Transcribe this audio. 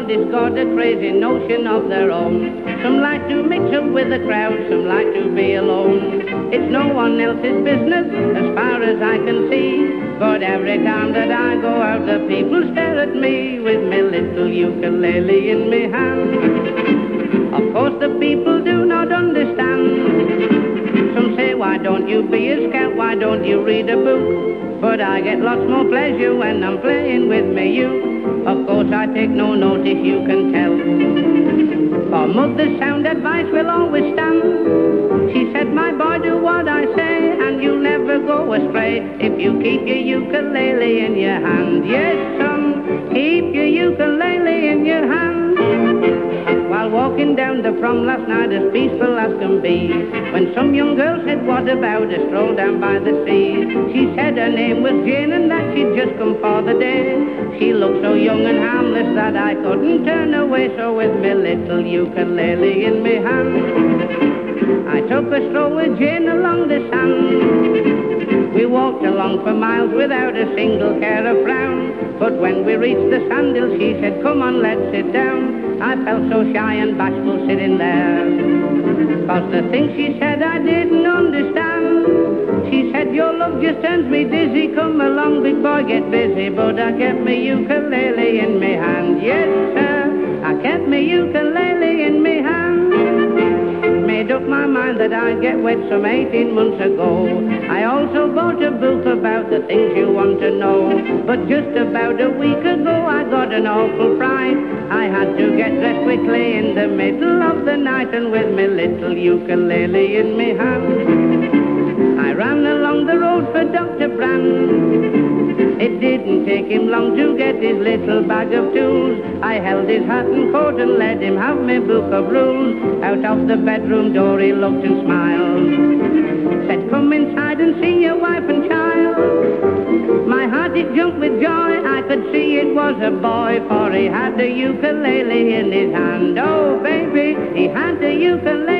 artists got a crazy notion of their own. Some like to mix up with the crowd, some like to be alone. It's no one else's business as far as I can see. But every time that I go out, the people stare at me with my little ukulele in my hand. Of course the people do not understand. Some say, why don't you be a scout, why don't you read a book? But I get lots more pleasure when I'm playing with me uke. Of course I take no notice, you can tell. For mother's sound advice will always stand. She said, my boy, do what I say, and you'll never go astray if you keep your ukulele in your hand. Yes, son, keep your ukulele in your hand. While walking down the prom last night, as peaceful as can be, when some young girl said, what about a stroll down by the sea? She said her name was Jane and that she'd just come for the day. She looked so young and harmless that I couldn't turn away, so with me little ukulele in me hand, I took a stroll with Jane along the sand. We walked along for miles without a single care or frown. But when we reached the sandhill, she said, come on, let's sit down. I felt so shy and bashful sitting there, 'cause the things she said I didn't understand. She said, your love just turns me dizzy. Come along, big boy, get busy. But I kept my ukulele in me hand. Yes, sir, I kept my ukulele in me hand. Made up my mind that I'd get wed some 18 months ago. I also bought a book about the things you want to know. But just about a week ago I got an awful fright. I had to get dressed quickly in the middle of the night, and with my little ukulele in me hand, I ran along the road for Dr. Brand. It didn't take him long to get his little bag of tools. I held his hat and coat and let him have my book of rules. Out of the bedroom door he looked and smiled, said, come inside and see your wife and child. My heart it jumped with joy, I could see it was a boy, for he had the ukulele in his hand. Oh baby, he had the ukulele